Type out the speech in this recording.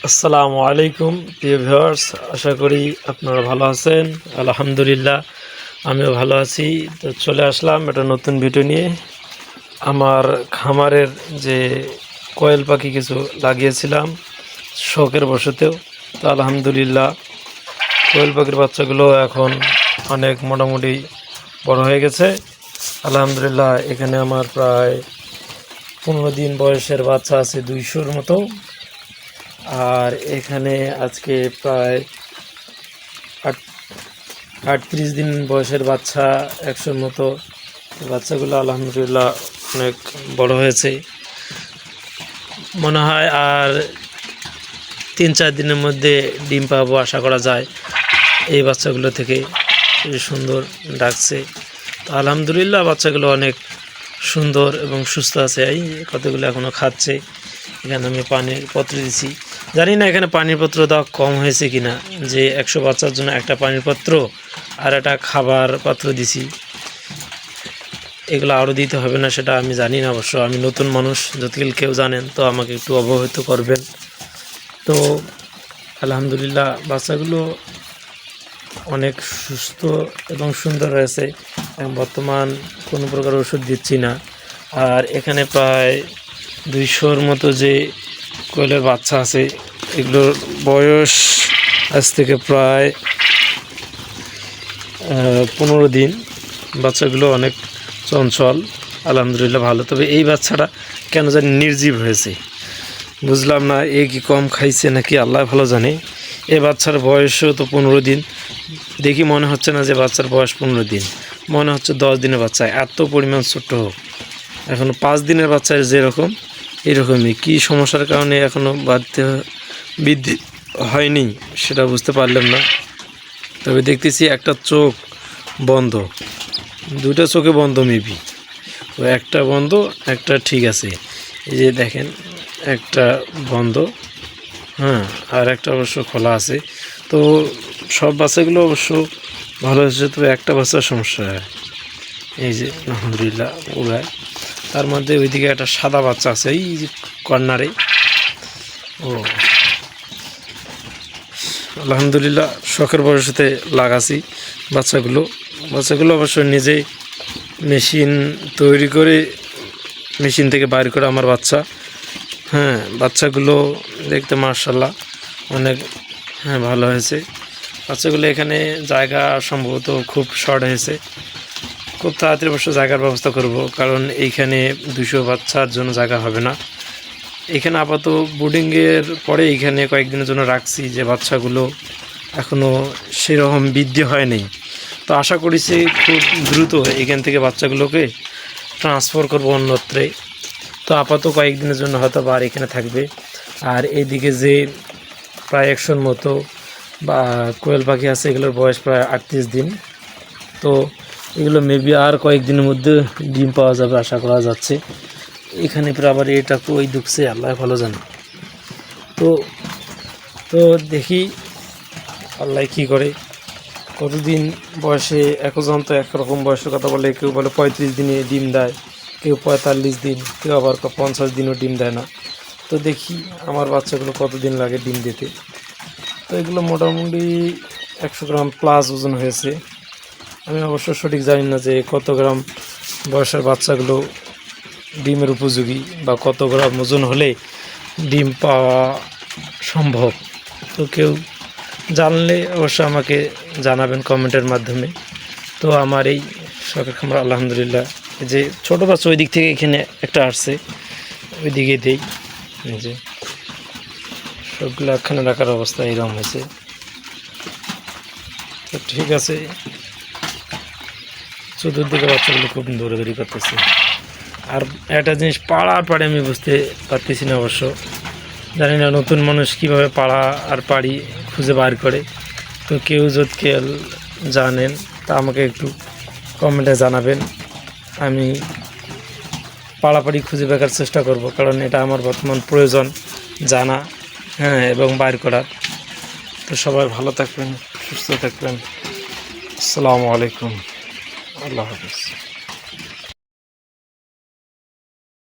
আসসালামু আলাইকুম প্রিয় ভিউয়ার্স, আশা করি আপনারা ভালো আছেন। আলহামদুলিল্লাহ আমিও ভালো আছি। তো চলে আসলাম একটা নতুন ভিডিও নিয়ে। আমার খামারের যে কোয়েল পাখি কিছু লাগিয়েছিলাম শখের বশতেও, তো আলহামদুলিল্লাহ কোয়েল পাখির বাচ্চাগুলো এখন অনেক মোটামুটি বড় হয়ে গেছে। আলহামদুলিল্লাহ এখানে আমার প্রায় 15 দিন বয়সের বাচ্চা আছে 200-র মতো। আর এখানে আজকে প্রায় 38 দিন বয়সের বাচ্চা 100-র মতো। বাচ্চাগুলো আলহামদুলিল্লাহ অনেক বড় হয়েছে, মনে হয় আর 3-4 দিনের মধ্যে ডিম পাবো আশা করা যায়। এই বাচ্চাগুলো থেকে সুন্দর ডাকছে। তো আলহামদুলিল্লাহ বাচ্চাগুলো অনেক সুন্দর এবং সুস্থ আছে। এই কতগুলো এখনও খাচ্ছে। এখানে আমি পানির পত্র দিছি, জানি না এখানে পানির পত্র দেওয়া কম হয়েছে কিনা, যে 100 বাচ্চার জন্য একটা পানির পাত্র আর একটা খাবার পাত্র দিছি। এগুলো আরও দিতে হবে না সেটা আমি জানি না, অবশ্য আমি নতুন মানুষ, যদি কেউ জানেন তো আমাকে একটু অবহিত করবেন। তো আলহামদুলিল্লাহ বাচ্চাগুলো অনেক সুস্থ এবং সুন্দর রয়েছে। বর্তমান কোনো প্রকার ওষুধ দিচ্ছি না। আর এখানে প্রায় 200-র মতো যে কোয়েলের বাচ্চা আছে, এগুলোর বয়স আজ থেকে প্রায় 15 দিন। বাচ্চাগুলো অনেক চঞ্চল, আলহামদুলিল্লাহ ভালো। তবে এই বাচ্চাটা কেন জানি নির্জীব হয়েছে, বুঝলাম না। এ কি কম খাইছে নাকি আল্লাহ ভালো জানে। এ বাচ্চার বয়সও তো 15 দিন, দেখি মনে হচ্ছে না যে বাচ্চার বয়স 15 দিন, মনে হচ্ছে 10 দিনের বাচ্চা। এত পরিমাণ ছোট, এখনও 5 দিনের বাচ্চার যেরকম এরকমই। কি সমস্যার কারণে এখনও বৃদ্ধি হয়নি সেটা বুঝতে পারলাম না। তবে দেখতেছি একটা চোখ বন্ধ, দুইটা চোখে বন্ধ মেবি। তো একটা বন্ধ, একটা ঠিক আছে। এই যে দেখেন একটা বন্ধ, হ্যাঁ, আর একটা অবশ্য খোলা আছে। তো সব বাচ্চাগুলো অবশ্য ভালো হয়েছে, তবে একটা বাচ্চার সমস্যা হয়। এই যে আলহামদুলিল্লাহ ওরায়, তার মধ্যে ওইদিকে একটা সাদা বাচ্চা আছে এই যে কর্নারে। ও আলহামদুলিল্লাহ শখের বয়সেতে লাগাছি বাচ্চাগুলো। অবশ্য নিজে মেশিন তৈরি করে, মেশিন থেকে বাইর করে আমার বাচ্চা। হ্যাঁ, বাচ্চাগুলো দেখতে মাশাআল্লাহ অনেক ভালো হয়েছে। বাচ্চাগুলো এখানে জায়গা সম্ভবত খুব শর্ট হয়েছে, খুব তাড়াতাড়ি অবশ্য জায়গার ব্যবস্থা করব, কারণ এইখানে 200 বাচ্চার জন্য জায়গা হবে না। এখানে আপাতত বোর্ডিংয়ের পরে এইখানে কয়েকদিনের জন্য রাখছি, যে বাচ্চাগুলো এখনও সেরকম বৃদ্ধি হয়নি। তো আশা করেছি খুব দ্রুত এখান থেকে বাচ্চাগুলোকে ট্রান্সফার করবো অন্যত্রে। তো আপাতত কয়েকদিনের জন্য হয়তো বা আর এখানে থাকবে। আর এদিকে যে প্রায় 100-র মতো বা কোয়েল পাখি আছে, এগুলোর বয়স প্রায় 38 দিন। তো এগুলো মেবি আর কয়েকদিনের মধ্যে ডিম পাওয়া যাবে আশা করা যাচ্ছে। এখানে প্রায় আবার এটা কই ঢুকছে আল্লাহ ভালো জানে। তো তো দেখি আল্লাহ কী করে। কতদিন বয়সে একজন তো একরকম বয়সের কথা বলে, কেউ বলে 35 দিনে ডিম দেয়, কেউ 45 দিন, কেউ আবার 50 দিনও ডিম দেয় না। তো দেখি আমার বাচ্চাগুলো কতদিন লাগে ডিম দিতে। তো এগুলো মোটামুটি 100 গ্রাম প্লাস ওজন হয়েছে। আমি অবশ্য সঠিক জানি না যে কত গ্রাম বয়সের বাচ্চাগুলো ডিমের উপযোগী, বা কত গ্রাম ওজন হলে ডিম পাওয়া সম্ভব। তো কেউ জানলে অবশ্য আমাকে জানাবেন কমেন্টের মাধ্যমে। তো আমার এই শখের খামার আলহামদুলিল্লাহ, যে ছোটো বাচ্চা ওই দিক থেকে এখানে একটা আসছে, ওই দিকে দেই। এই যে সবগুলো একখানে রাখার অবস্থা এরকম হয়েছে। তো ঠিক আছে, চতুর্দিকে বাচ্চাগুলো খুব দৌড়াদৌড়ি করতেছে। আর একটা জিনিস পাড়া আমি বুঝতে পারতেছি না, অবশ্য জানি না নতুন মানুষ কীভাবে পাড়া আর পাড়ি খুঁজে বার করে। তো কেউ যদি জানেন তা আমাকে একটু কমেন্টে জানাবেন। আমি পাড়াপাড়ি খুঁজে বের করার চেষ্টা করব, কারণ এটা আমার বর্তমান প্রয়োজন জানা, হ্যাঁ, এবং বাইর করার। তো সবাই ভালো থাকবেন, সুস্থ থাকবেন। আসসালামু আলাইকুম, আল্লাহ হাফেজ।